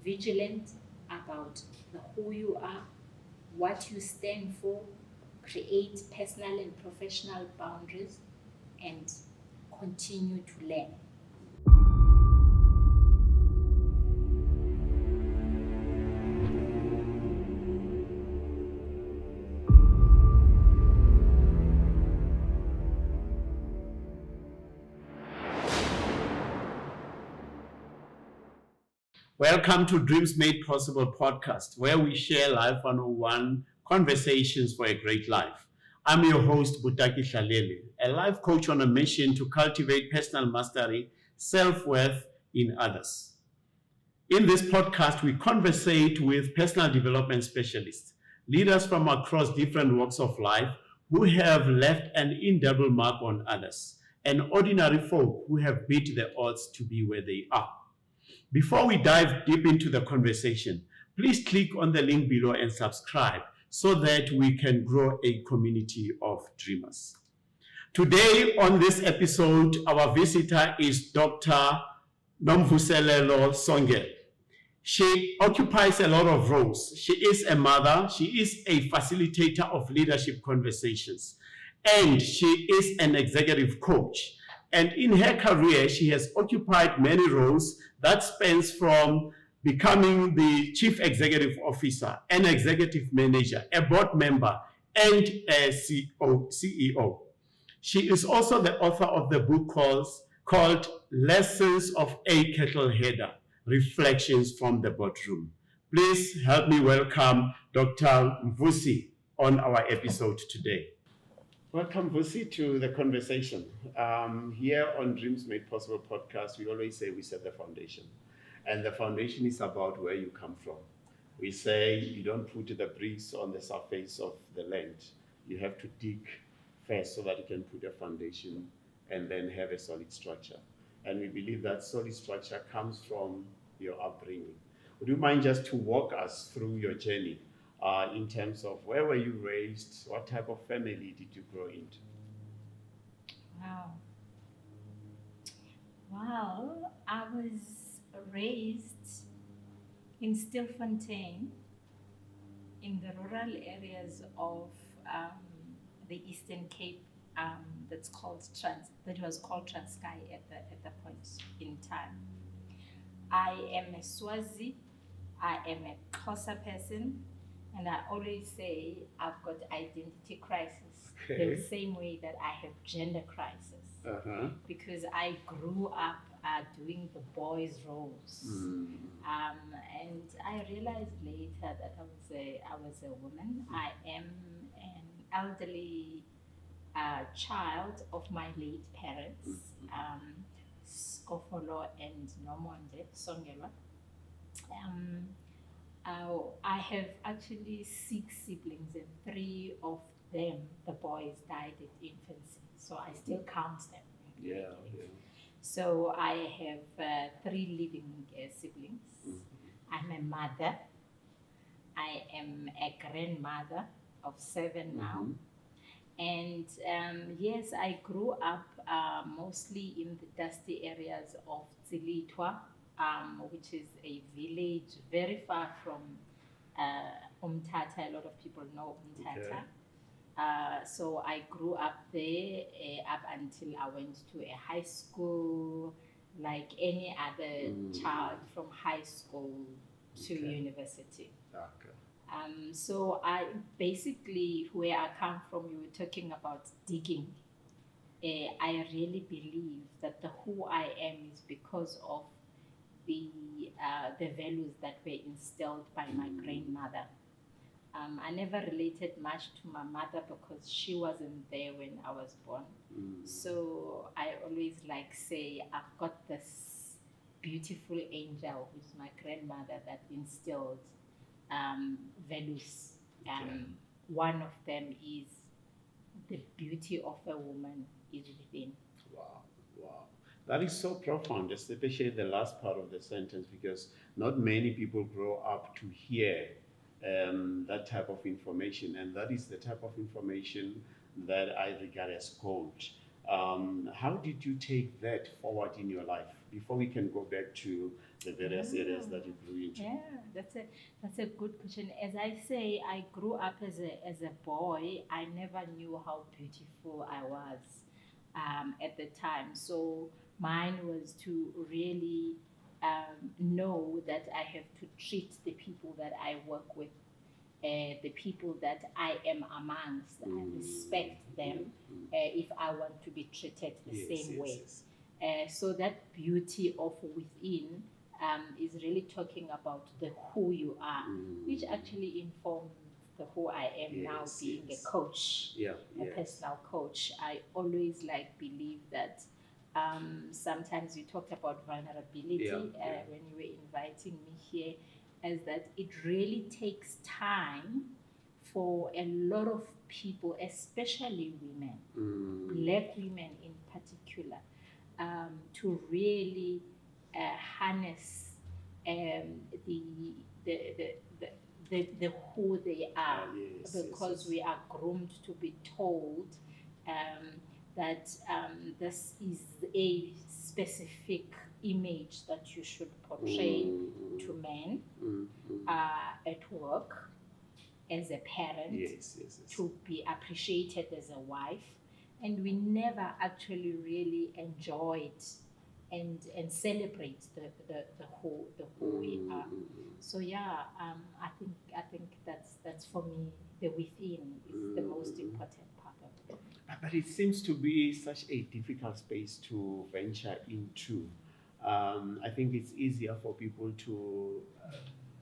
vigilant about who you are, what you stand for, create personal and professional boundaries, and continue to learn. Welcome to Dreams Made Possible podcast, where we share Life 101 conversations for a great life. I'm your host, Botaki Hlalele, a life coach on a mission to cultivate personal mastery, self-worth in others. In this podcast, we conversate with personal development specialists, leaders from across different walks of life who have left an indelible mark on others, and ordinary folk who have beat the odds to be where they are. Before we dive deep into the conversation, please click on the link below and subscribe so that we can grow a community of dreamers. Today on this episode, our visitor is Dr. Nomvuselelo Songelwa. She occupies a lot of roles. She is a mother, she is a facilitator of leadership conversations, and she is an executive coach. And in her career, she has occupied many roles that spans from becoming the chief executive officer, an executive manager, a board member, and a CEO. She is also the author of the book called Lessons of a Kettle Header, Reflections from the Boardroom. Please help me welcome Dr. Mvusy on our episode today. Welcome, Mvusy, to the conversation. Here on Dreams Made Possible podcast, we always say we set the foundation. And the foundation is about where you come from. We say you don't put the bricks on the surface of the land. You have to dig first so that you can put a foundation and then have a solid structure. And we believe that solid structure comes from your upbringing. Would you mind just to walk us through your journey? In terms of where were you raised, what type of family did you grow into? Well, I was raised in Stilfontein, in the rural areas of the Eastern Cape. That was called Transkei at the point in time. I am a Swazi, I am a Xhosa person. And I always say I've got identity crisis, the same way that I have gender crisis, because I grew up doing the boys' roles, and I realized later that I was a woman. I am an elderly child of my late parents, Skofolo and Nomvuselelo Songelwa. I have actually 6 siblings, and 3 of them, the boys, died at infancy. So I still count them. Yeah. So I have 3 living siblings. I'm a mother. I am a grandmother of 7 now. And yes, I grew up mostly in the dusty areas of Zilitwa, which is a village very far from Umtata. A lot of people know Umtata. So I grew up there up until I went to a high school, like any other child from high school to university. So I basically, where I come from, you were talking about digging. I really believe that who I am is because of the values that were instilled by my grandmother. I never related much to my mother because she wasn't there when I was born. So I always say I've got this beautiful angel, which is my grandmother, that instilled values. One of them is the beauty of a woman is within. Wow. That is so profound, especially the last part of the sentence, because not many people grow up to hear that type of information, and that is the type of information that I regard as gold. How did you take that forward in your life? Before we can go back to the various areas that you grew into? Yeah, that's a good question. As I say, I grew up as a boy. I never knew how beautiful I was at the time. So mine was to really know that I have to treat the people that I work with, the people that I am amongst, I respect them if I want to be treated the same way. So that beauty of within is really talking about the who you are, which actually informs the who I am now, being a coach, a personal coach. I always believe that sometimes you talked about vulnerability when you were inviting me here, as that it really takes time for a lot of people, especially women, Black women in particular, to really harness the who they are, because we are groomed to be told that this is a specific image that you should portray to men at work, as a parent, to be appreciated as a wife, and we never actually really enjoy it and celebrate the who we are. So I think that's for me, the within is the most important part of it. But it seems to be such a difficult space to venture into. I think it's easier for people to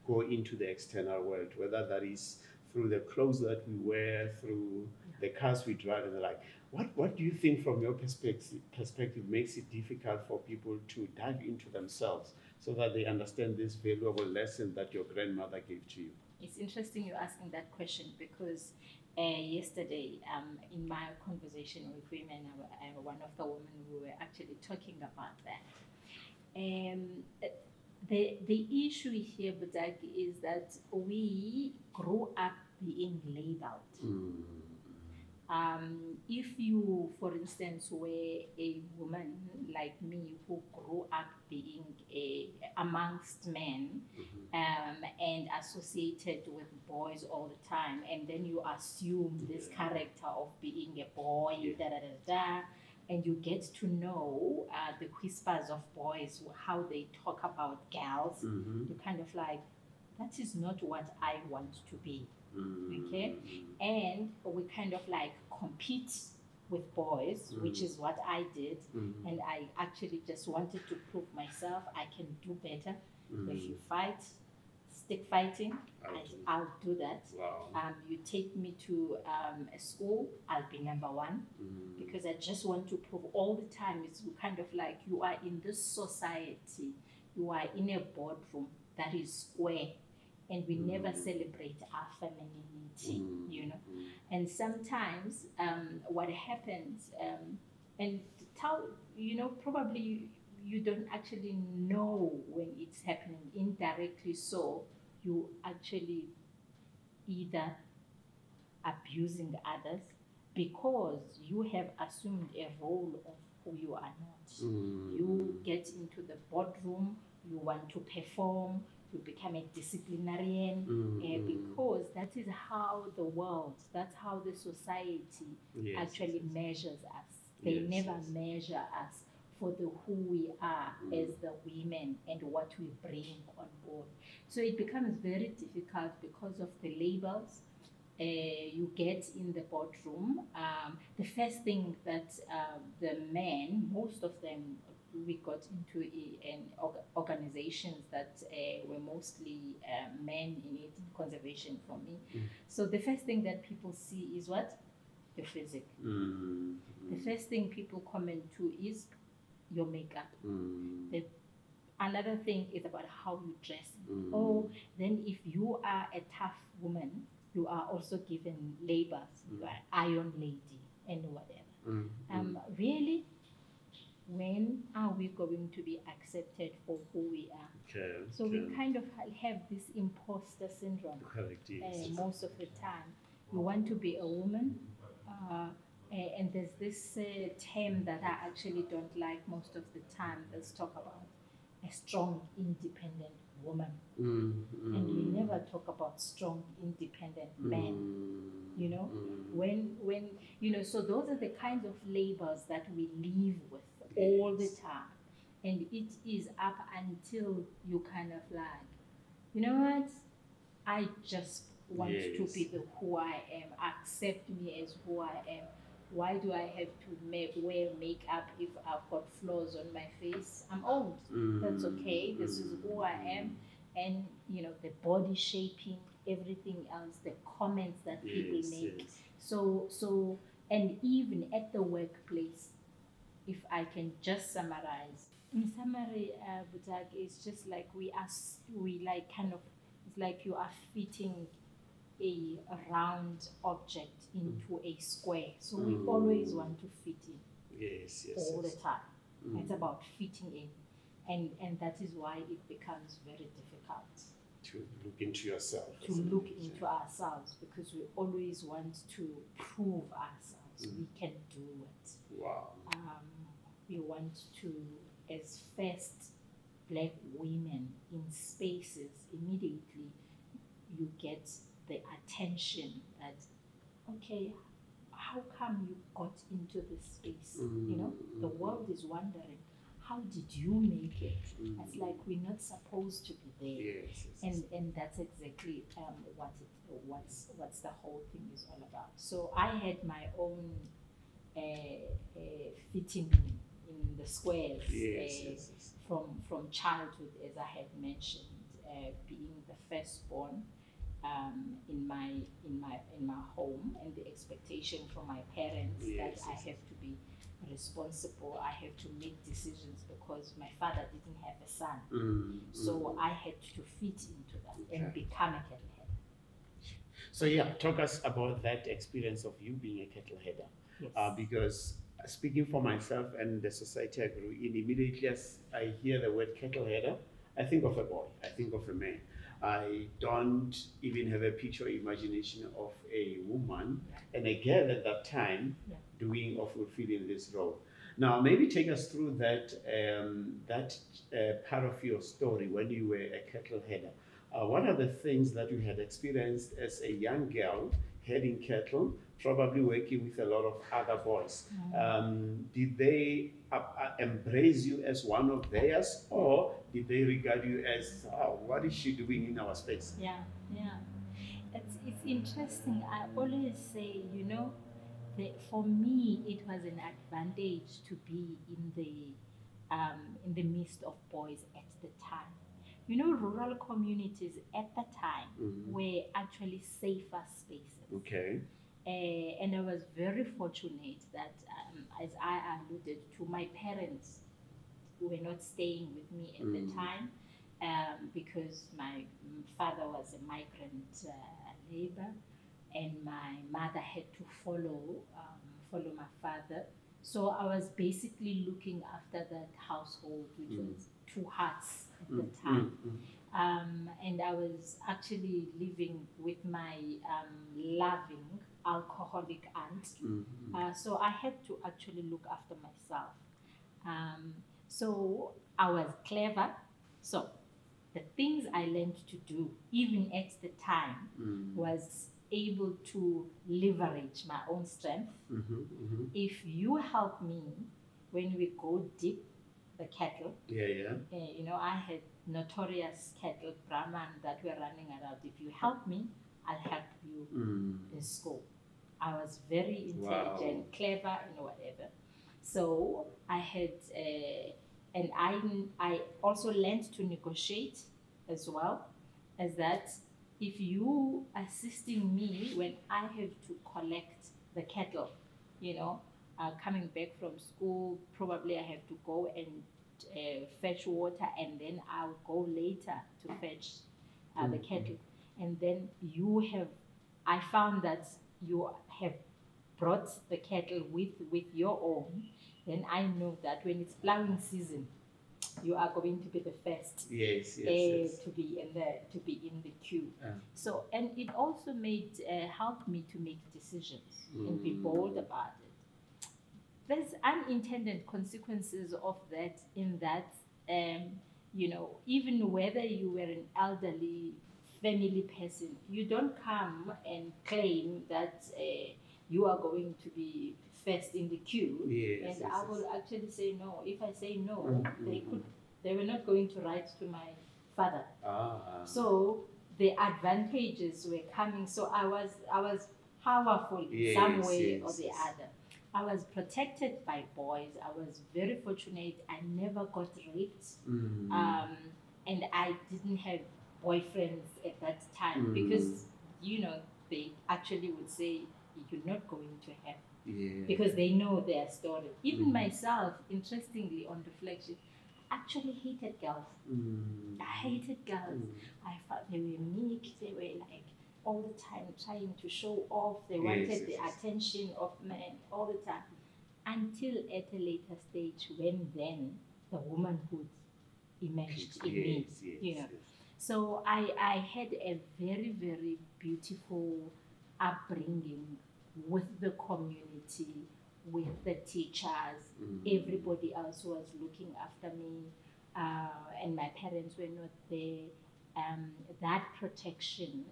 go into the external world, whether that is through the clothes that we wear, through the cars we drive, and the like. What do you think, from your perspective, makes it difficult for people to dive into themselves so that they understand this valuable lesson that your grandmother gave to you? It's interesting you're asking that question, because yesterday, in my conversation with women, one of the women, we were actually talking about that. The issue here, Botaki, is that we grew up being labeled. If you, for instance, were a woman like me who grew up being amongst men and associated with boys all the time, and then you assume this character of being a boy, and you get to know the whispers of boys, how they talk about girls, you're kind of like, that is not what I want to be. Okay, and we kind of compete with boys, which is what I did, and I actually just wanted to prove myself I can do better. If you fight, stick fighting, I'll do that. Wow. You take me to a school, I'll be number one, because I just want to prove all the time. It's kind of like you are in this society, you are in a boardroom that is square, and we never celebrate our femininity, you know. And sometimes what happens, and probably you don't actually know when it's happening indirectly, so you actually either abusing others because you have assumed a role of who you are not. You get into the boardroom, you want to perform, you become a disciplinarian, because that is how the world, that's how the society actually measures us. They never measure us for the who we are as the women and what we bring on board. So it becomes very difficult because of the labels you get in the boardroom. The first thing that the men, most of them, we got into organizations that were mostly men in it, conservation for me. So the first thing that people see is what? Your physique. The first thing people comment to is your makeup. Another thing is about how you dress. Oh, then if you are a tough woman, you are also given labels. You are iron lady and whatever. Really? When are we going to be accepted for who we are? So we kind of have this imposter syndrome. Correct, yes. Most of the time. You want to be a woman, and there's this term that I actually don't like most of the time. Let's talk about a strong, independent woman. Mm, And we mm, never talk about strong, independent men. mm, You know, mm. when you know, so those are the kinds of labels that we live with all the Yes. time. And it is up until you kind of like, you know what, I just want to Yes. be the who I am, accept me as who I am. Why do I have to wear makeup if I've got flaws on my face? I'm old. That's okay. This is who I am. And you know, the body shaping, everything else, the comments that people Yes, make. yes. So and even at the workplace, if I can just summarize. In summary, Botaki, it's just like we like kind of, it's like you are fitting a round object into a square. So we always want to fit in Yes, yes, all yes. the time. It's about fitting in. And that is why it becomes very difficult To look into yourself. to look into ourselves, because we always want to prove ourselves. We can do it. Wow. We want to, as first black women in spaces, immediately you get the attention that, okay, how come you got into this space? You know, the world is wondering, how did you make it? It's like we're not supposed to be there. Yes, yes, And that's exactly what's the whole thing is all about. So I had my own fitting in the squares, yes, yes, yes. from childhood, as I had mentioned, being the firstborn in my home, and the expectation from my parents Yes, that I yes, have to be responsible. I have to make decisions because my father didn't have a son, so I had to fit into that and become a kettle header. So yeah, talk us about that experience of you being a kettle header. Yes. Because speaking for myself and the society I grew in, immediately as I hear the word kettle header, I think of a boy, I think of a man. I don't even have a picture or imagination of a woman and a girl at that time doing or fulfilling this role. Now, maybe take us through that part of your story when you were a kettle header. What are the things that you had experienced as a young girl heading cattle, probably working with a lot of other boys? Did they embrace you as one of theirs, or did they regard you as, oh, what is she doing in our space? Yeah. It's interesting. I always say, you know, for me, it was an advantage to be in the midst of boys at the time. You know, rural communities at the time were actually safer spaces. Okay. And I was very fortunate that, as I alluded to, my parents were not staying with me at the time, because my father was a migrant labor, and my mother had to follow my father. So I was basically looking after that household, which was two hearts at the time. And I was actually living with my loving alcoholic aunt. So I had to actually look after myself. So I was clever. So the things I learned to do, even at the time, was able to leverage my own strength. If you help me when we go deep the cattle, you know, I had notorious cattle Brahman that were running around. If you help me, I'll help you in school. I was very intelligent, clever, and whatever. So I had, and I also learned to negotiate as well, as that if you assisting me when I have to collect the cattle, you know, coming back from school, probably I have to go and fetch water, and then I'll go later to fetch the cattle. And then I found that you have brought the cattle with your own, then I know that when it's plowing season, you are going to be the first to be in the queue. So, and it also helped me to make decisions and be bold about it. There's unintended consequences of that, in that You know, even whether you were an elderly family person, you don't come and claim that you are going to be first in the queue. Yes, And yes, I yes. will actually say no. If I say no, Mm-hmm. they were not going to write to my father. Ah. So the advantages were coming. So I was powerful in Yes, some way or yes, the yes. other. I was protected by boys. I was very fortunate. I never got raped. And I didn't have boyfriends at that time because, you know, they actually would say, you're not going to have, Yeah. because they know their story. Even myself, interestingly, on reflection, actually hated girls. I hated girls. I felt they were meek. They were like all the time trying to show off. They wanted Yes, the yes, yes. attention of men all the time. Until at a later stage, when then the womanhood emerged in me. Yes, yes, You know. yes. So I had a very, very beautiful upbringing with the community, with the teachers. Everybody else was looking after me, and my parents were not there. That protection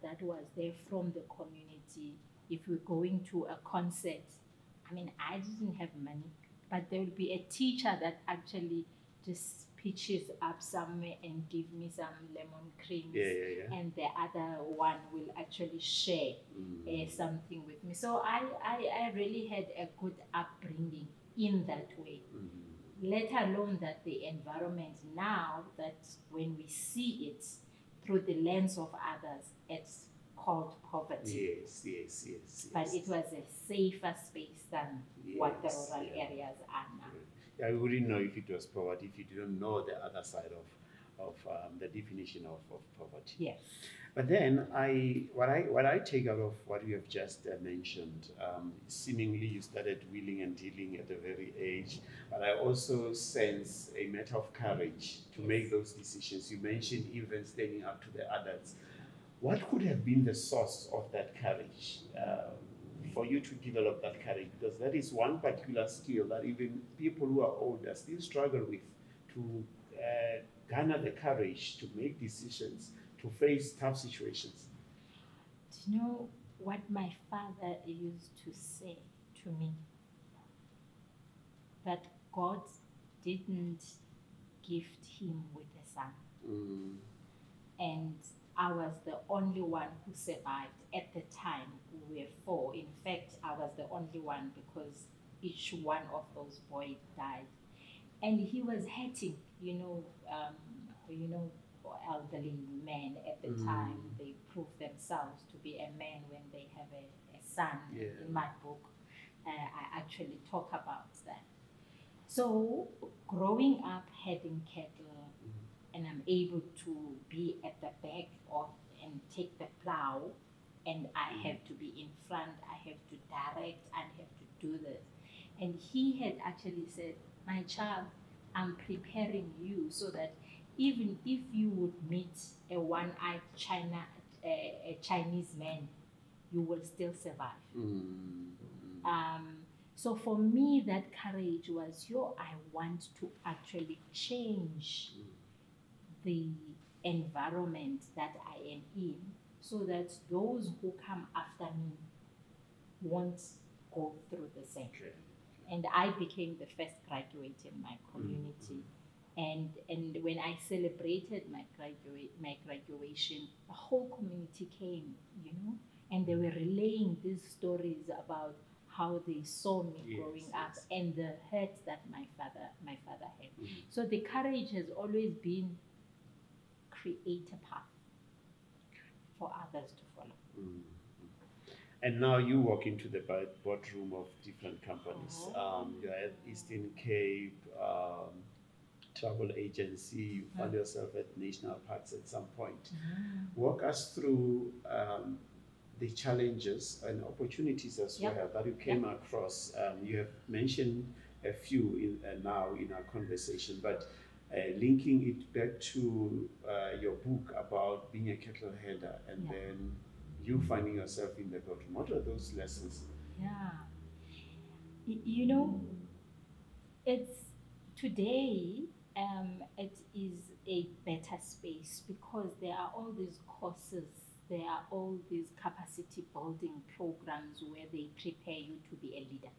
that was there from the community. If we're going to a concert, I mean, I didn't have money, but there will be a teacher that actually just pitches up somewhere and give me some lemon creams, and the other one will actually share something with me. So I really had a good upbringing in that way. Let alone that the environment now, that when we see it through the lens of others, it's called poverty. Yes, yes, yes, yes. But it was a safer space than what the rural areas are now. Yeah, I wouldn't know if it was poverty if you didn't know the other side of the definition of poverty. Yes. But then what I take out of what you have just mentioned, seemingly you started wheeling and dealing at a very age, but I also sense a matter of courage to make those decisions. You mentioned even standing up to the adults. What could have been the source of that courage for you to develop that courage? Because that is one particular skill that even people who are older still struggle with, to garner the courage to make decisions, to face tough situations. Do you know what my father used to say to me? That God didn't gift him with a son. And I was the only one who survived. At the time, we were 4. In fact, I was the only one because each one of those boys died. And he was hurting, elderly men at the time. They prove themselves to be a man when they have a son. In my book, I actually talk about that. So growing up having cattle, and I'm able to be at the back and take the plow, and I have to be in front, I have to direct, I have to do this. And he had actually said, my child, I'm preparing you so that even if you would meet a one-eyed Chinese man, you will still survive. So for me, that courage was, I want to actually change the environment that I am in, so that those who come after me won't go through the same. And I became the first graduate in my community. And when I celebrated my graduation, the whole community came, and they were relaying these stories about how they saw me growing up and the hurt that my father had. So the courage has always been create a path for others to follow. And now you walk into the boardroom of different companies. You're at Eastern Cape, travel agency, you find yourself at national parks at some point. Walk us through the challenges and opportunities as well that you came across. You have mentioned a few now in our conversation, but linking it back to your book about being a cattle header and then you finding yourself in the boardroom. What are those lessons? It's today, it is a better space because there are all these courses, there are all these capacity building programs where they prepare you to be a leader.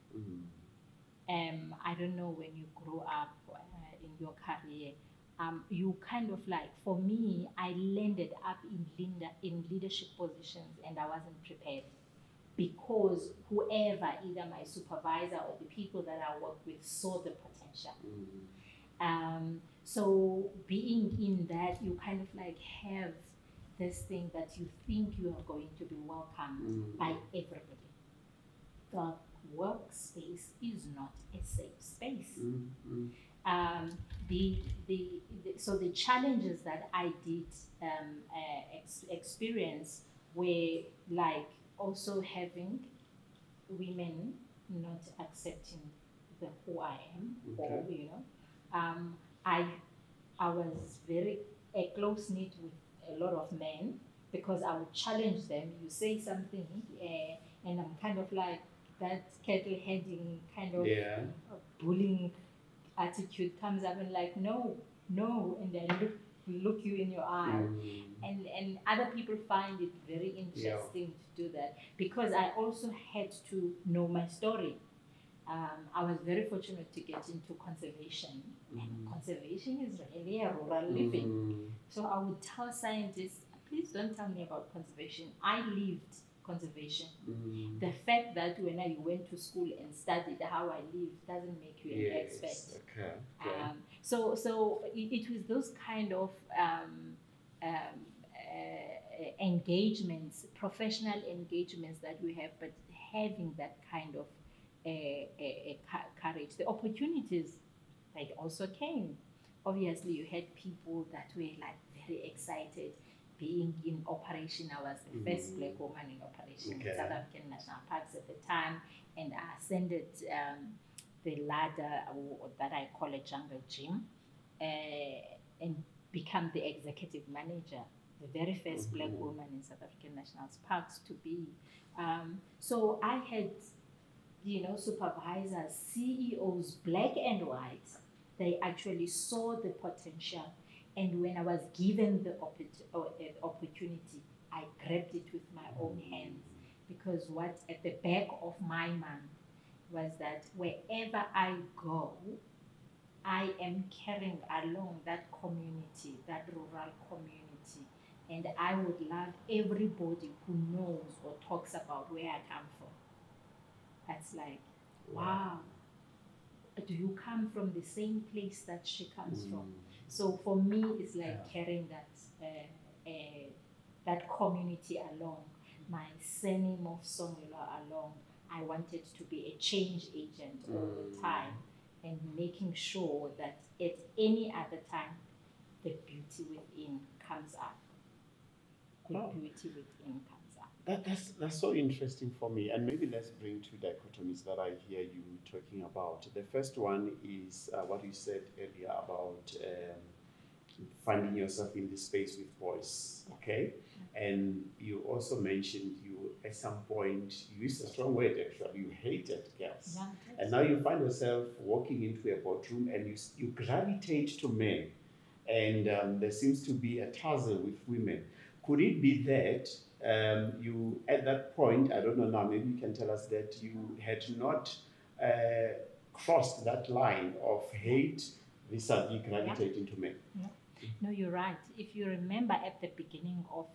I don't know when you grow up in your career, you kind of like, for me, I landed up in leadership positions and I wasn't prepared because whoever, either my supervisor or the people that I work with, saw the potential. So being in that, you kind of like have this thing that you think you are going to be welcomed by everybody. The workspace is not a safe space. So the challenges that I did experience were like also having women not accepting who I am, or I was very close knit with a lot of men because I would challenge them. You say something, and I'm kind of like that kettle heading kind of bullying attitude comes up and like no, and then look you in your eye, and other people find it very interesting to do that because I also had to know my story. I was very fortunate to get into conservation, and conservation is really a rural living. So I would tell scientists, please don't tell me about conservation. I lived conservation. The fact that when I went to school and studied how I lived doesn't make you an expert. So it was those kind of engagements, professional engagements that we have, but having that kind of courage. The opportunities that also came. Obviously, you had people that were like very excited being in operation. I was the first Black woman in operation in South African National Parks at the time, and I ascended the ladder that I call a jungle gym, and become the executive manager, the very first Black woman in South African National Parks to be. So I had supervisors, CEOs, black and white, they actually saw the potential. And when I was given the opportunity, I grabbed it with my own hands because what at the back of my mind was that wherever I go, I am carrying along that community, that rural community. And I would love everybody who knows or talks about where I come from. That's like, wow, do you come from the same place that she comes from? So for me, it's like carrying that community along, my surname of Songelwa along. I wanted to be a change agent all the time and making sure that at any other time, the beauty within comes up. Beauty within comes up. That's so interesting for me. And maybe let's bring two dichotomies that I hear you talking about. The first one is what you said earlier about finding yourself in this space with voice, okay? And you also mentioned you, at some point, you used a strong word actually, you hated girls. And now you find yourself walking into a boardroom and you gravitate to men. And there seems to be a tussle with women. Could it be that you, at that point, I don't know now, maybe you can tell us that you had not crossed that line of hate vis-a-vis gravitating to men? No, you're right. If you remember at the beginning of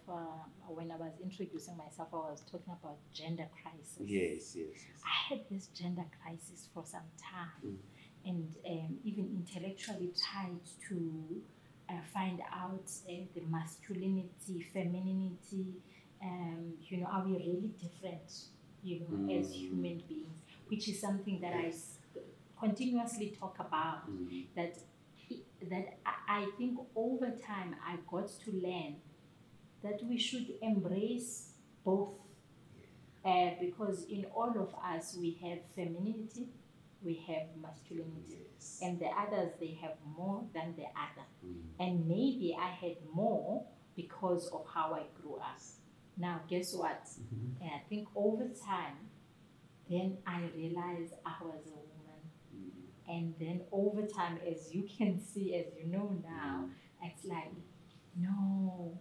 when I was introducing myself, I was talking about gender crisis. Yes. I had this gender crisis for some time, and even intellectually tried to find out the masculinity, femininity. Are we really different? As human beings, which is something that I continuously talk about. That I think over time I got to learn that we should embrace both, because in all of us we have femininity, we have masculinity, and the others, they have more than the other. And maybe I had more because of how I grew up. Now, guess what? And I think over time, then I realized I was a woman. And then over time, as you can see, as you know now, it's like, no,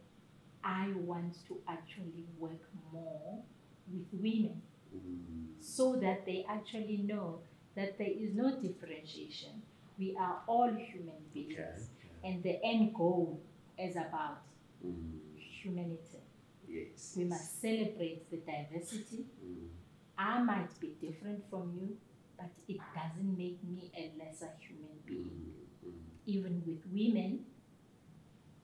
I want to actually work more with women so that they actually know that there is no differentiation. We are all human beings, and the end goal is about humanity. Yes. We must celebrate the diversity. I might be different from you, but it doesn't make me a lesser human being. Even with women,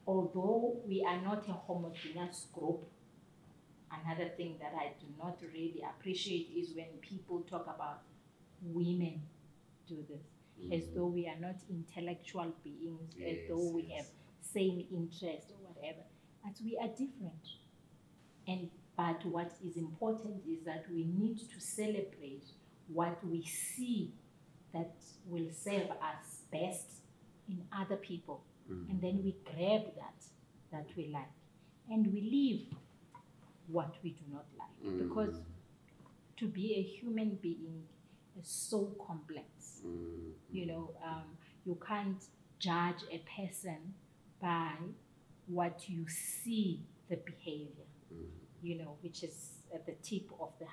although we are not a homogeneous group, another thing that I do not really appreciate is when people talk about women do this, as though we are not intellectual beings, as though we have same interest or whatever. But we are different. But what is important is that we need to celebrate what we see that will serve us best in other people. And then we grab that we like. And we leave what we do not like. Because to be a human being is so complex. You know, you can't judge a person by what you see the behavior. You know, which is at the tip of the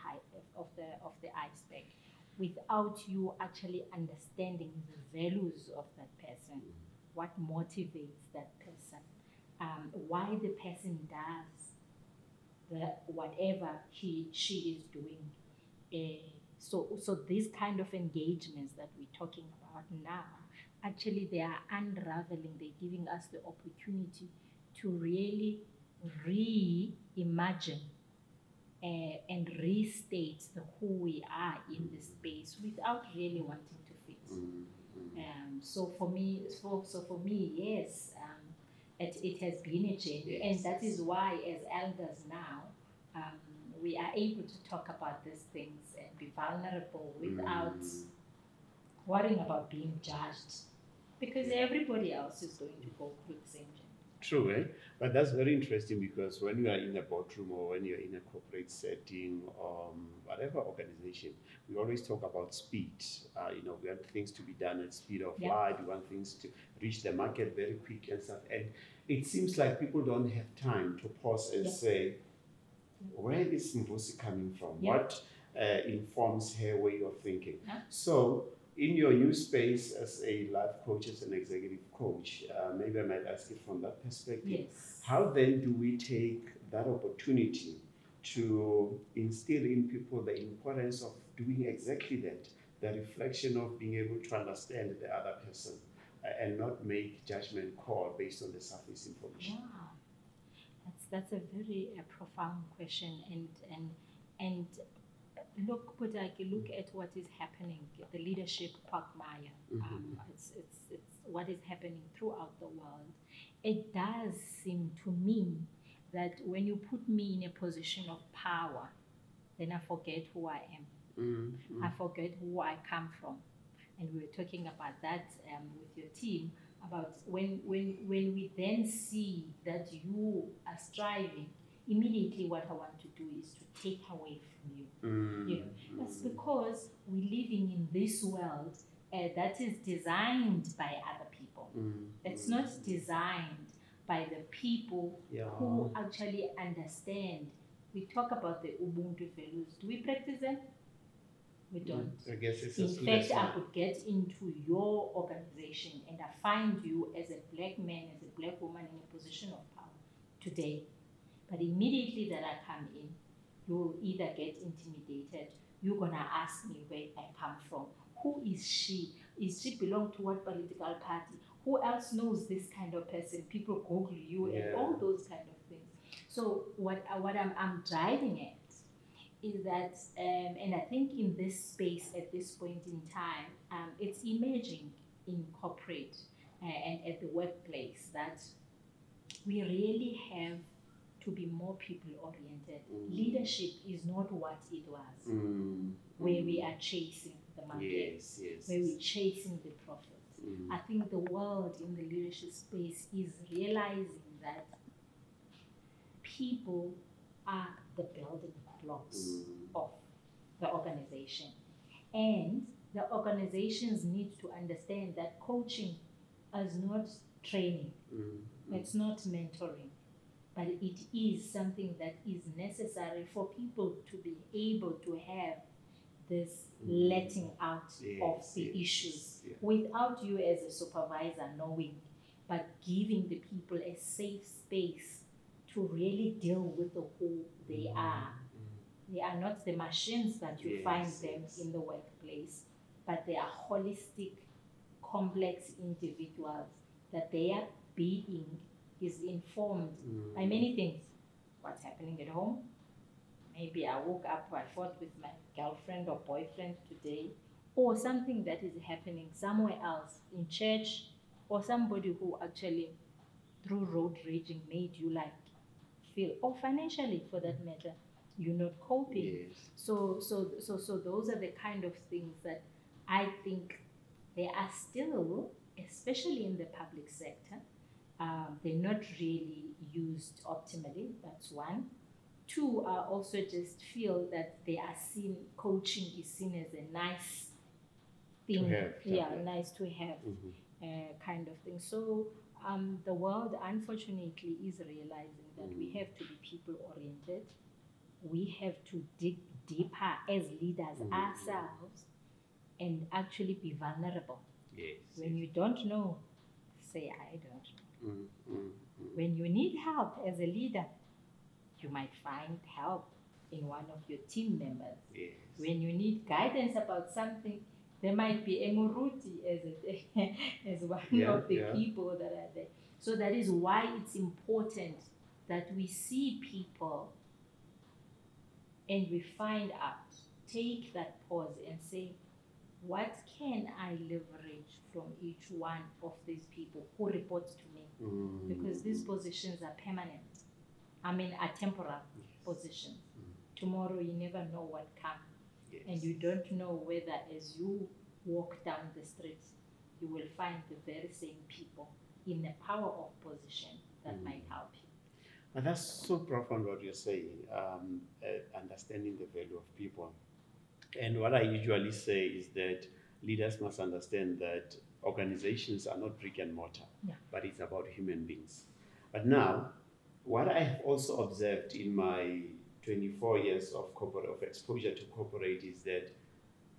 iceberg, without you actually understanding the values of that person, what motivates that person, why the person does whatever she is doing. So these kind of engagements that we're talking about now, actually they are unraveling. They're giving us the opportunity to really reimagine and restate who we are in this space without really wanting to fit. So for me, yes, it has been a journey, and that is why, as elders now, we are able to talk about these things and be vulnerable without worrying about being judged, because everybody else is going to go through the same journey. True, eh? But that's very interesting, because when you are in a boardroom or when you're in a corporate setting, whatever organization, we always talk about speed. You know, we want things to be done at speed of light. We want things to reach the market very quick and stuff. And it seems like people don't have time to pause and say, where is Mvusy coming from? What informs her way of thinking? So, in your new space as a life coach, as an executive coach, maybe I might ask it from that perspective. Yes. How then do we take that opportunity to instill in people the importance of doing exactly that, the reflection of being able to understand the other person and not make judgment call based on the surface information? Wow, that's a very profound question, and look, Botaki, look at what is happening, the leadership quagmire. It's what is happening throughout the world. It does seem to me that when you put me in a position of power, then I forget who I am. I forget who I come from. And we were talking about that with your team, about when we then see that you are striving, immediately what I want to do is to take away from you. You know, that's because we're living in this world that is designed by other people. It's not designed by the people who actually understand. We talk about the Ubuntu values. Do we practice them? We don't. I guess it's in fact, I could get into your organization and I find you as a black man, as a black woman in a position of power today. But immediately that I come in, you'll either get intimidated, you're gonna ask me where I come from. Who is she? Is she belong to what political party? Who else knows this kind of person? People Google you and all those kind of things. So what I'm driving at is that, and I think in this space at this point in time, it's emerging in corporate and at the workplace that we really have to be more people-oriented. Leadership is not what it was, where we are chasing the market, where we're chasing the profit. I think the world in the leadership space is realizing that people are the building blocks of the organization. And the organizations need to understand that coaching is not training, it's not mentoring, but it is something that is necessary for people to be able to have this letting out of the issues without you as a supervisor knowing, but giving the people a safe space to really deal with who they are. They are not the machines that you find them in the workplace, but they are holistic, complex individuals that their being is informed by many things. What's happening at home? Maybe I woke up, I fought with my girlfriend or boyfriend today, or something that is happening somewhere else in church, or somebody who actually, through road raging, made you like feel, or financially for that matter, you're not coping. So those are the kind of things that I think they are still, especially in the public sector, they're not really used optimally. That's one. Two, I also just feel that they are seen, coaching is seen as a nice thing, nice to have kind of thing. So the world, unfortunately, is realizing that we have to be people oriented. We have to dig deeper as leaders ourselves and actually be vulnerable. When you don't know, say, I don't know. When you need help as a leader, you might find help in one of your team members. When you need guidance about something, there might be a Muruti as one of the people that are there. So that is why it's important that we see people and we find out, take that pause and say, what can I leverage from each one of these people who report to me? Because these positions are permanent. Are temporal positions. Tomorrow you never know what comes. And you don't know whether as you walk down the street, you will find the very same people in a power of position that might help you. But that's so profound what you're saying, understanding the value of people. And what I usually say is that leaders must understand that organizations are not brick and mortar, but it's about human beings. But now, what I have also observed in my 24 years of exposure to corporate is that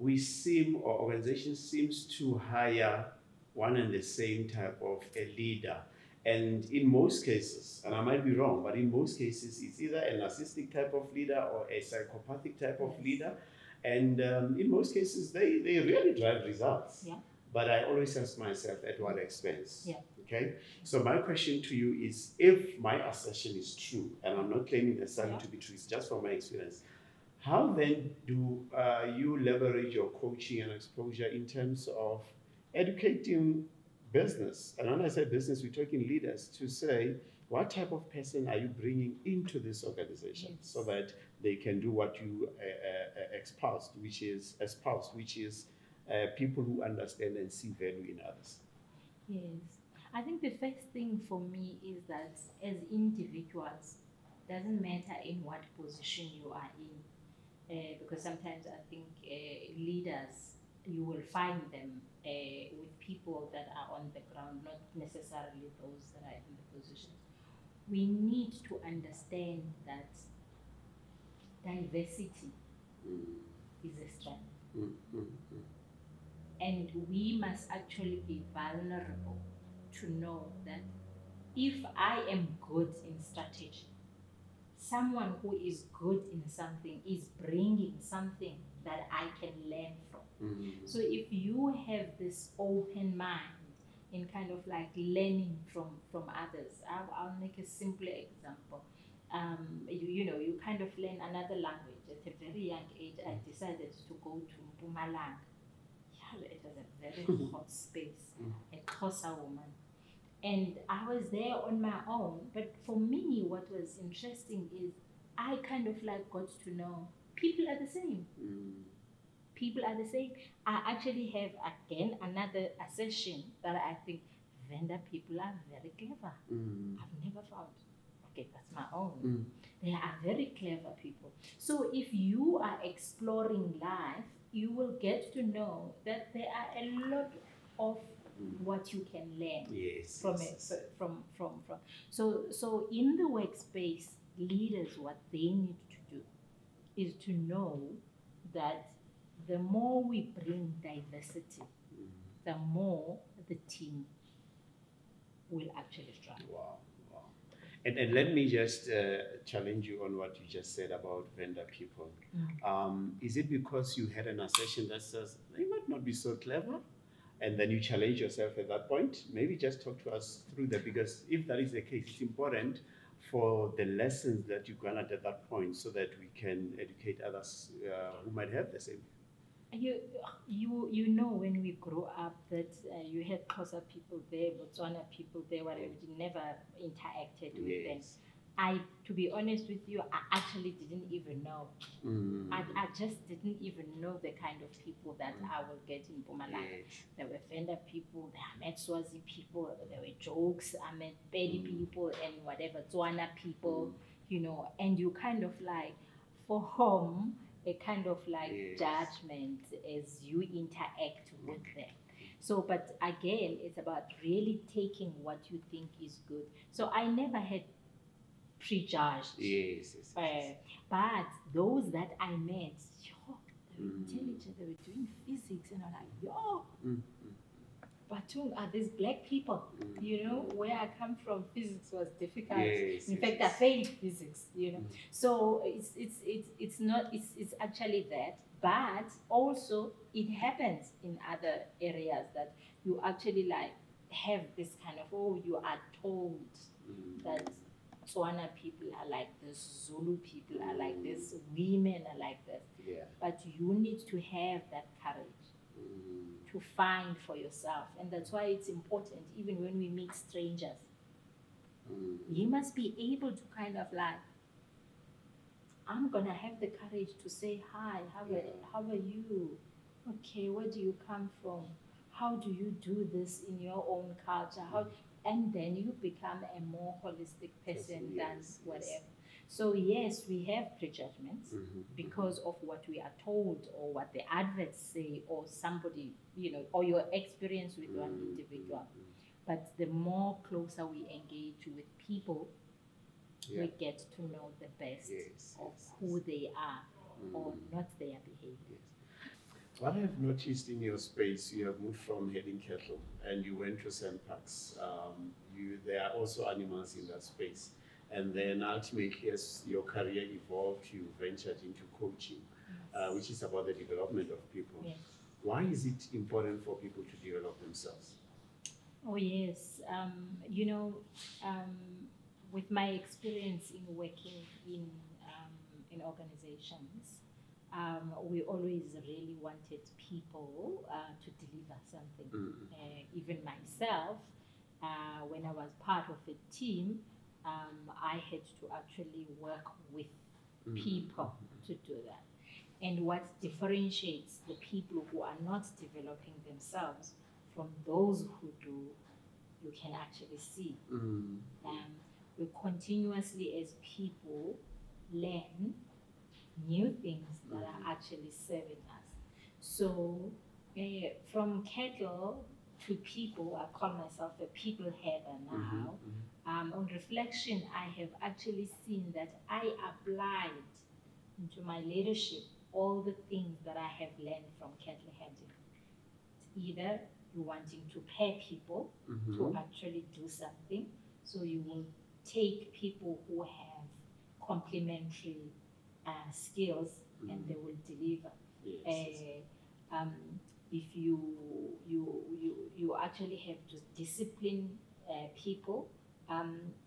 organizations seems to hire one and the same type of a leader. And in most cases, and I might be wrong, but in most cases, it's either a narcissistic type of leader or a psychopathic type of leader. And in most cases, they really drive results. But I always ask myself, at what expense? Okay? So my question to you is, if my assertion is true, and I'm not claiming necessarily to be true, it's just from my experience, how then do you leverage your coaching and exposure in terms of educating business? And when I say business, we're talking leaders, to say, what type of person are you bringing into this organization so that they can do what you espoused, which is people who understand and see value in others? Yes. I think the first thing for me is that as individuals, doesn't matter in what position you are in, because sometimes I think leaders, you will find them with people that are on the ground, not necessarily those that are in the positions. We need to understand that diversity is a strength. And we must actually be vulnerable to know that if I am good in strategy, someone who is good in something is bringing something that I can learn from. So if you have this open mind in kind of like learning from others, I'll make a simpler example. You kind of learn another language. At a very young age, I decided to go to Mpumalanga. It was a very hot space, a Xhosa woman. And I was there on my own. But for me, what was interesting is I kind of like got to know people are the same. People are the same. I actually have, again, another assertion that I think vendor people are very clever. I've never found. Okay, that's my own. They are very clever people. So if you are exploring life you will get to know that there are a lot of what you can learn Yes. from it, from. So in the workspace, leaders, what they need to do is to know that the more we bring diversity, the more the team will actually strive. Wow. And let me just challenge you on what you just said about vendor people. Is it because you had an assertion that says they might not be so clever? And then you challenge yourself at that point? Maybe just talk to us through that, because if that is the case, it's important for the lessons that you garnered at that point so that we can educate others who might have the same. You know, when we grew up that you had Xhosa people there, Botswana people there, whatever, you never interacted with them. To be honest with you, I actually didn't even know. I just didn't even know the kind of people that I will get in Mpumalanga. There were Venda people, I met Swazi people, there were jokes, I met Pedi people and whatever, Tswana people, you know, and you kind of like, for home, a kind of like judgment as you interact with them. So, but again, it's about really taking what you think is good. So I never had prejudged. But those that I met, they were intelligent, they were doing physics, and I'm like, Batung are these black people, you know, where I come from, physics was difficult. In fact, I failed physics, you know. So it's not, it's actually that, but also it happens in other areas that you actually like have this kind of, you are told that Tswana people are like this, Zulu people are like this, women are like this. But you need to have that courage to find for yourself. And that's why it's important, even when we meet strangers, you must be able to kind of like, I'm gonna have the courage to say, hi, how are you? Okay, where do you come from? How do you do this in your own culture? And then you become a more holistic person than whatever. So yes, we have prejudgments because of what we are told or what the adverts say or somebody, you know, or your experience with one individual. But the more closer we engage with people, we get to know the best of who they are or not their behavior. What I've noticed in your space, you have moved from herding cattle and you went to sandparks. There are also animals in that space. And then ultimately, as your career evolved, you ventured into coaching, which is about the development of people. Why is it important for people to develop themselves? Oh, yes. You know, with my experience in working in organizations, we always really wanted people to deliver something. Even myself, when I was part of a team, I had to actually work with people to do that. And what differentiates the people who are not developing themselves from those who do, you can actually see. We continuously, as people, learn new things that are actually serving us. So from cattle to people, I call myself a people header now. On reflection, I have actually seen that I applied into my leadership all the things that I have learned from cattle herding. It's either you're wanting to pair people to actually do something, so you will take people who have complementary skills and they will deliver. If you actually have to discipline people,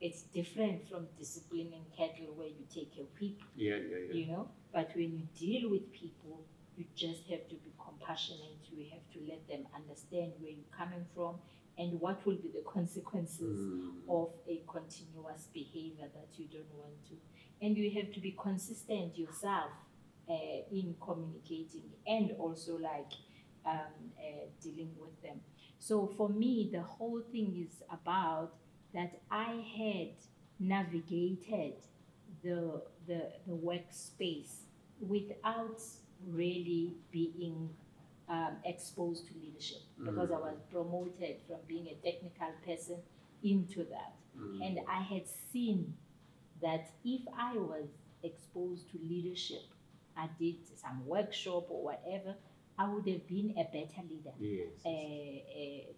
it's different from disciplining cattle where you take a whip, you know. But when you deal with people, you just have to be compassionate. You have to let them understand where you're coming from and what will be the consequences of a continuous behavior that you don't want to. And you have to be consistent yourself in communicating and also like dealing with them. So for me, the whole thing is about that I had navigated the workspace without really being exposed to leadership, because I was promoted from being a technical person into that. And I had seen that if I was exposed to leadership, I did some workshop or whatever, I would have been a better leader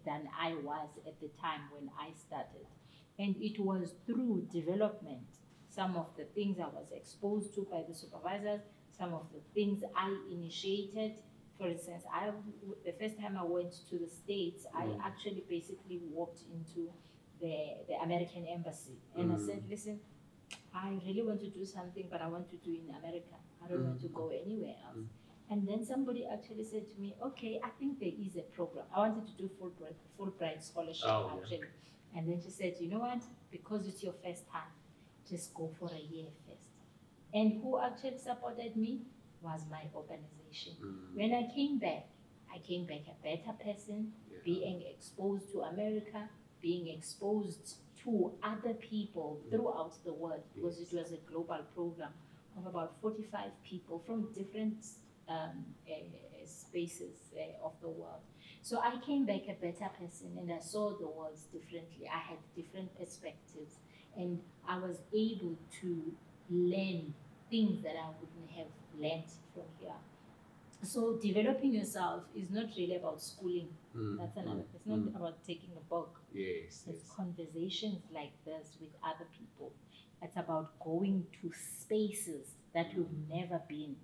than I was at the time when I started. And it was through development, some of the things I was exposed to by the supervisors, some of the things I initiated. For instance, the first time I went to the States, I actually basically walked into the American embassy, and I said, listen, I really want to do something, but I want to do in America. I don't want to go anywhere else. And then somebody actually said to me, okay, I think there is a program. I wanted to do Fulbright scholarship, actually. And then she said, you know what, because it's your first time, just go for a year first. And who actually supported me was my organization. When I came back a better person, being exposed to America, being exposed to other people throughout the world, because it was a global program of about 45 people from different spaces of the world. So I came back a better person, and I saw the world differently. I had different perspectives, and I was able to learn things that I wouldn't have learned from here. So developing yourself is not really about schooling. That's another. It's not about taking a book. It's conversations like this with other people. It's about going to spaces that you've never been.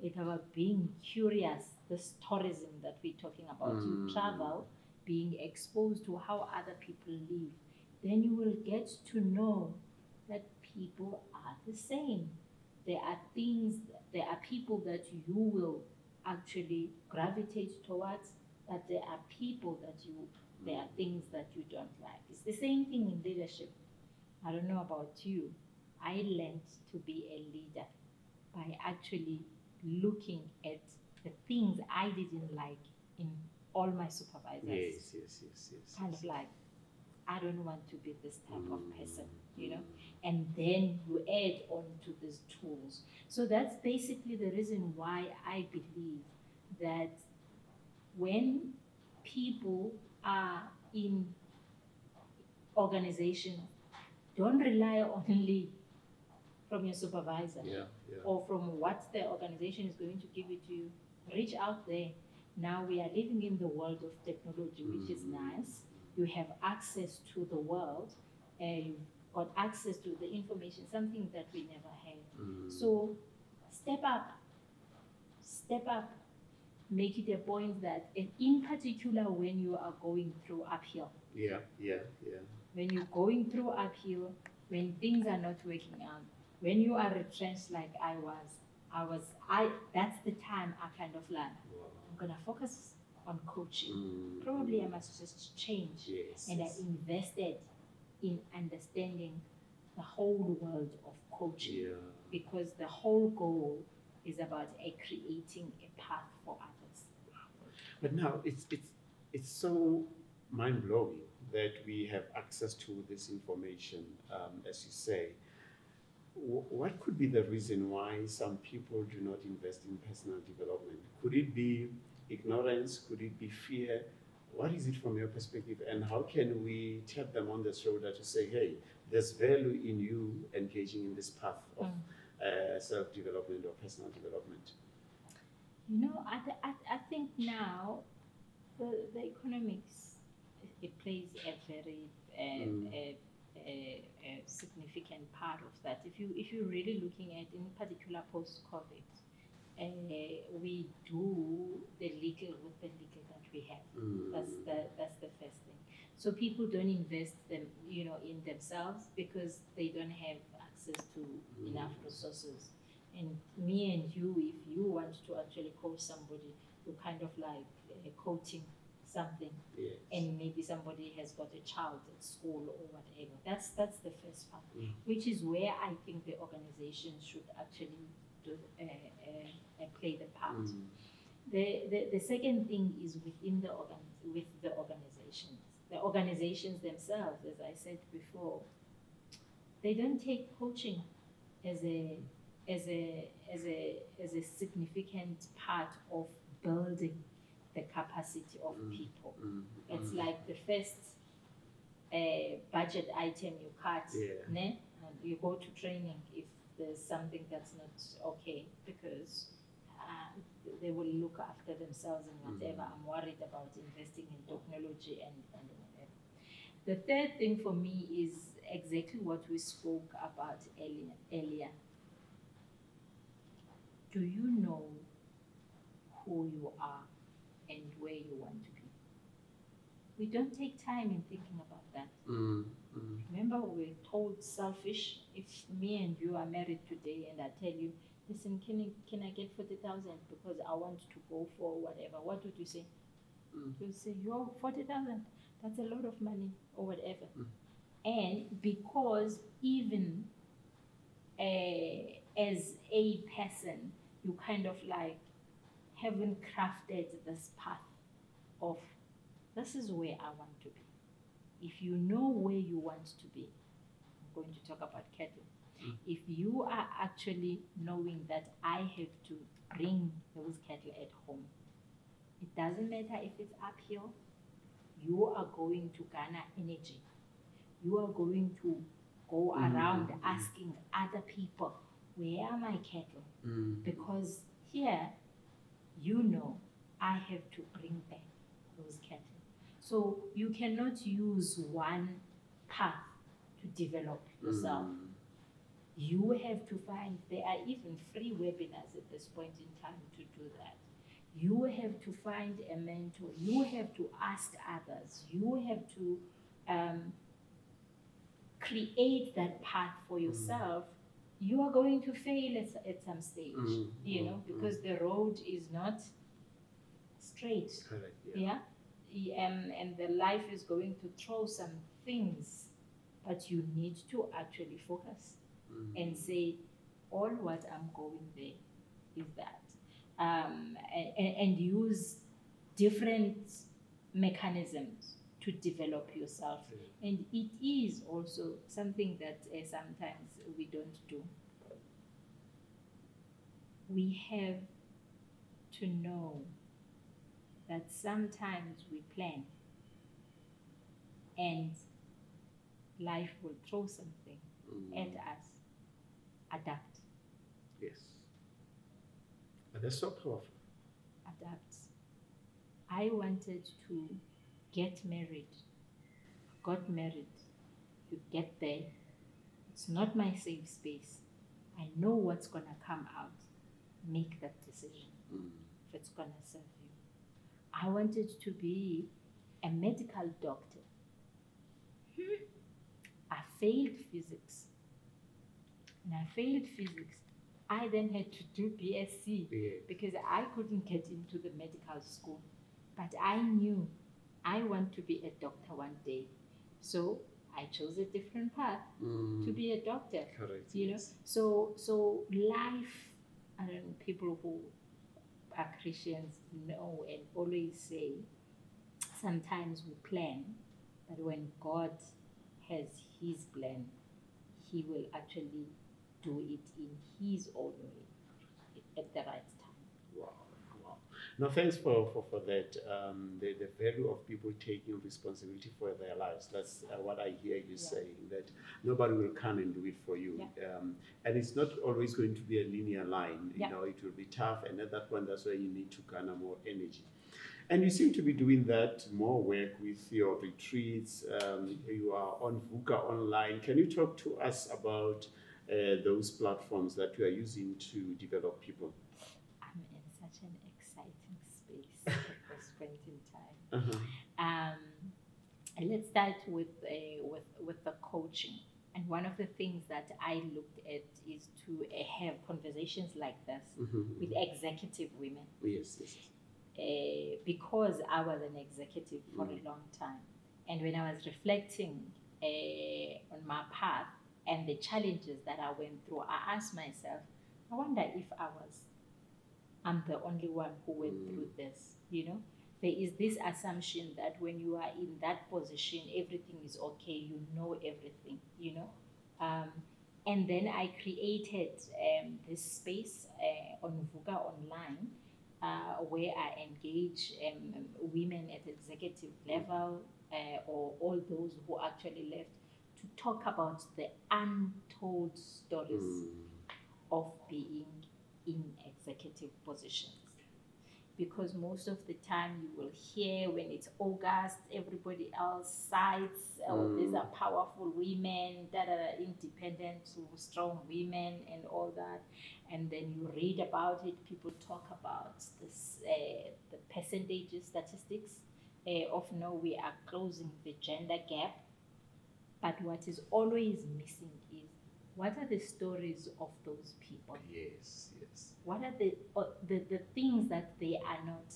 It's about being curious. This tourism that we're talking about. You travel, being exposed to how other people live. Then you will get to know that people are the same. There are people that you will actually gravitate towards, but there are people there are things that you don't like. It's the same thing in leadership. I don't know about you. I learned to be a leader by actually looking at the things I didn't like in all my supervisors. Yes. Kind of like, I don't want to be this type of person, you know? And then you add on to these tools. So that's basically the reason why I believe that when people are in organizations, don't rely only from your supervisor or from what the organization is going to give it to you. Reach out there. Now we are living in the world of technology, which is nice. You have access to the world, and you've got access to the information, something that we never had. So step up, make it a point that, and in particular when you are going through uphill. When you're going through uphill, when things are not working out, when you are retrenched like I was, that's the time I kind of like, I'm gonna focus on coaching. Probably I must just change. And I invested in understanding the whole world of coaching, because the whole goal is about creating a path for others. But now it's so mind-blowing that we have access to this information, as you say. What could be the reason why some people do not invest in personal development? Could it be ignorance? Could it be fear? What is it from your perspective, and how can we tap them on the shoulder to say, hey, there's value in you engaging in this path of self-development or personal development? You know, I think now the economics, it plays a very a significant part of that. If you're really looking at, in particular post-COVID, we do the legal with the legal that we have. That's the first thing. So people don't invest in themselves because they don't have access to enough resources. And me and you, if you want to actually coach somebody, you kind of like coaching something, and maybe somebody has got a child at school or whatever. That's the first part, which is where I think the organization should actually do play the part. The second thing is within with the organizations. The organizations themselves, as I said before, they don't take coaching as a as a significant part of building the capacity of people. It's like the first budget item you cut, ne? And you go to training if there's something that's not okay, because they will look after themselves and whatever. I'm worried about investing in technology and whatever. The third thing for me is exactly what we spoke about earlier. Do you know who you are and where you want to be? We don't take time in thinking about that. Remember, we were told selfish. If me and you are married today and I tell you, listen, can I get 40,000 because I want to go for whatever, what would you say? You'll say, yo, 40,000, that's a lot of money or whatever. And because even as a person, you kind of like haven't crafted this path of, this is where I want to be. If you know where you want to be, I'm going to talk about cattle. If you are actually knowing that I have to bring those cattle at home, it doesn't matter if it's uphill, you are going to garner energy. You are going to go around asking other people, where are my cattle? Because here, you know, I have to bring back those cattle. So you cannot use one path to develop yourself. You have to find, there are even free webinars at this point in time to do that. You have to find a mentor. You have to ask others. You have to create that path for yourself. You are going to fail at some stage, you know, because the road is not straight. Correct, Yeah. And the life is going to throw some things, but you need to actually focus and say, all what I'm going there is that. And use different mechanisms to develop yourself. And it is also something that sometimes we don't do. We have to know that sometimes we plan and life will throw something at us. Adapt. Yes. But that's so powerful. Adapt. I wanted to get married. Got married. You get there. It's not my safe space. I know what's going to come out. Make that decision if it's going to serve you. I wanted to be a medical doctor. I failed physics. And I failed physics. I then had to do BSc because I couldn't get into the medical school. But I knew I want to be a doctor one day. So I chose a different path to be a doctor. Correct. You know, so life, I don't know, people who are Christians know and always say, sometimes we plan, but when God has his plan, he will actually do it in his own way at the right time. Wow. No, thanks for that. The value of people taking responsibility for their lives. That's what I hear you saying, that nobody will come and do it for you. And it's not always going to be a linear line. You know, it will be tough. And at that point, that's where you need to garner more energy. And you seem to be doing that more work with your retreats. You are on VUCA online. Can you talk to us about those platforms that you are using to develop people? I'm in such an exciting space at this point in time. And let's start with the coaching. And one of the things that I looked at is to have conversations like this with executive women. Yes. Because I was an executive for a long time. And when I was reflecting on my path and the challenges that I went through, I asked myself, I wonder if I'm the only one who went through this, you know? There is this assumption that when you are in that position, everything is okay, you know everything, you know? And then I created this space on VUCA Online where I engage women at executive level or all those who actually left to talk about the untold stories of being in executive positions. Because most of the time you will hear when it's August, everybody else cites, these are powerful women, that are independent, strong women, and all that. And then you read about it, people talk about this, the percentages, statistics of no, we are closing the gender gap. But what is always missing is, what are the stories of those people? Yes, yes. What are the things that they are not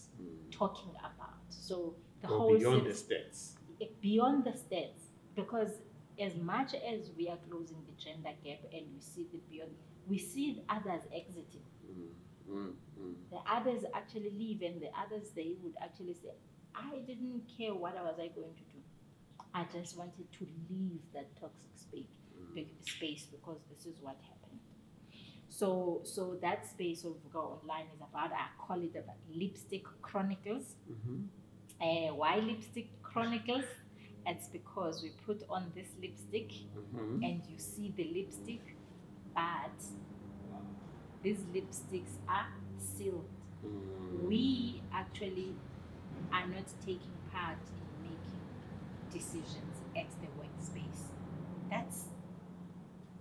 talking about? So the whole beyond the stats. Beyond the stats, because as much as we are closing the gender gap and we see the beyond, we see others exiting. The others actually leave, and the others, they would actually say, I didn't care what was I going to do. I just wanted to leave that toxic space because this is what happened. So that space of VUCA Online is about, I call it about Lipstick Chronicles. Why Lipstick Chronicles? It's because we put on this lipstick and you see the lipstick, but these lipsticks are sealed. We actually are not taking part in making decisions at the workspace. That's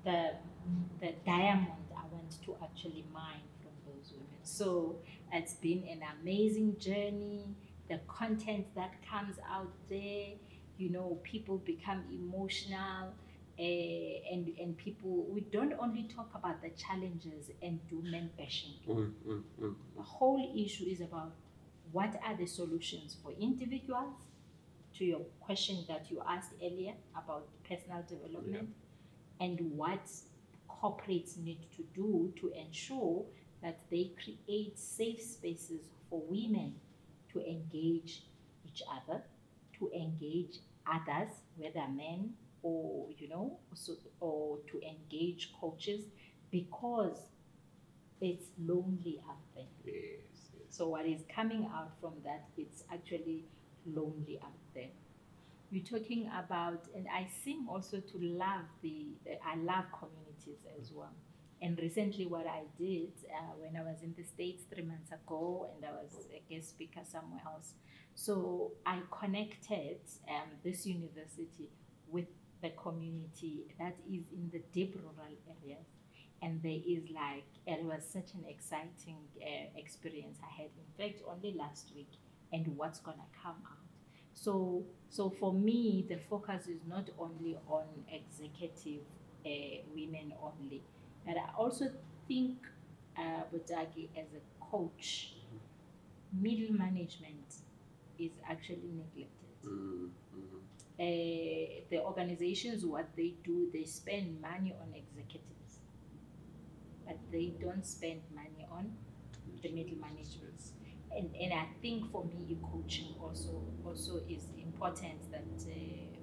the diamond I want to actually mine from those women. So it's been an amazing journey. The content that comes out there, you know, people become emotional, and people, we don't only talk about the challenges and do men bashing. The whole issue is about what are the solutions for individuals, to your question that you asked earlier about personal development, and what corporates need to do to ensure that they create safe spaces for women to engage each other, to engage others, whether men or, you know, or to engage coaches, because it's lonely out there. Yes. So what is coming out from that, it's actually lonely out there. You're talking about, and I seem also to love I love communities as well. And recently what I did when I was in the States 3 months ago, and I was a guest speaker somewhere else. So I connected this university with the community that is in the deep rural areas. And there is it was such an exciting experience I had, in fact, only last week, and what's gonna come out. So for me, the focus is not only on executive women only, but I also think, Botaki, as a coach, middle management is actually neglected. The organizations, what they do, they spend money on executives, but they don't spend money on the middle management. And I think for me, coaching also is important that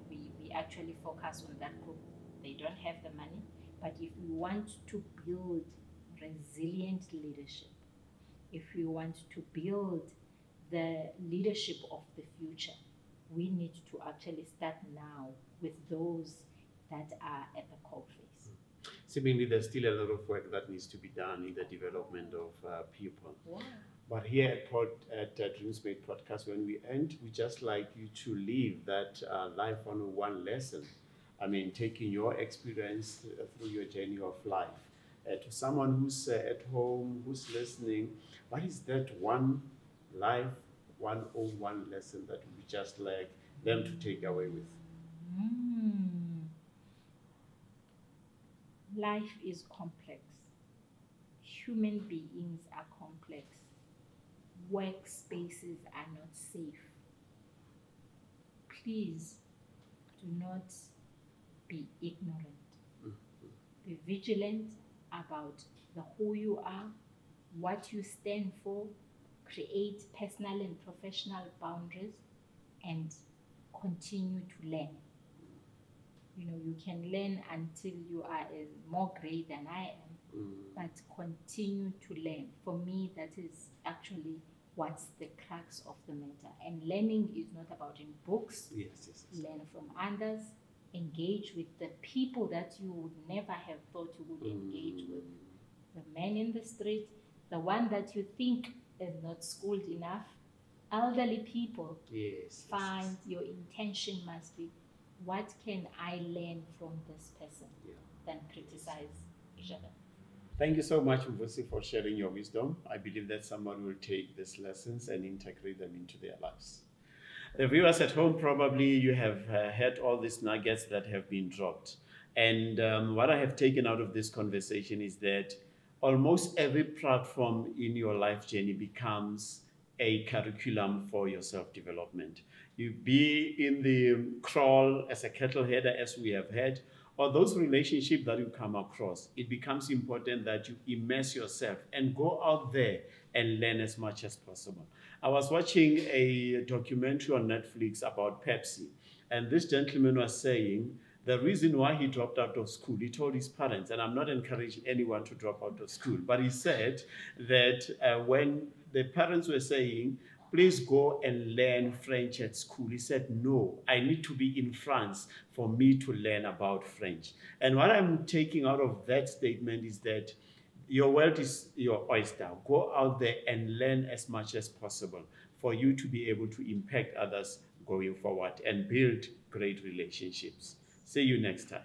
we actually focus on that group. They don't have the money, but if we want to build resilient leadership, if we want to build the leadership of the future, we need to actually start now with those that are at the coalface. Seemingly, there's still a lot of work that needs to be done in the development of people. Wow. But here at Dreams Made Podcast, when we end, we just like you to leave that Life 101 lesson. I mean, taking your experience through your journey of life. To someone who's at home, who's listening, what is that one Life 101 lesson that we just like them to take away with? Life is complex. Human beings are complex. Workspaces are not safe. Please do not be ignorant. Be vigilant about who you are, what you stand for. Create personal and professional boundaries, and continue to learn. You can learn until you are a more great than I am, but continue to learn. For me, that is actually what's the crux of the matter. And learning is not about in books. Yes. Learn from others, engage with the people that you would never have thought you would engage with. The man in the street, the one that you think is not schooled enough, elderly people. Yes. Find your intention must be, what can I learn from this person? Than criticize each other. Thank you so much, Mvusy, for sharing your wisdom. I believe that someone will take these lessons and integrate them into their lives. The viewers at home, probably you have heard all these nuggets that have been dropped. And what I have taken out of this conversation is that almost every platform in your life journey becomes a curriculum for your self-development. You be in the crawl as a cattle header, as we have had, or those relationships that you come across, it becomes important that you immerse yourself and go out there and learn as much as possible. I was watching a documentary on Netflix about Pepsi, and this gentleman was saying the reason why he dropped out of school, he told his parents, and I'm not encouraging anyone to drop out of school, but he said that when the parents were saying, please go and learn French at school, he said, no, I need to be in France for me to learn about French. And what I'm taking out of that statement is that your world is your oyster. Go out there and learn as much as possible for you to be able to impact others going forward and build great relationships. See you next time.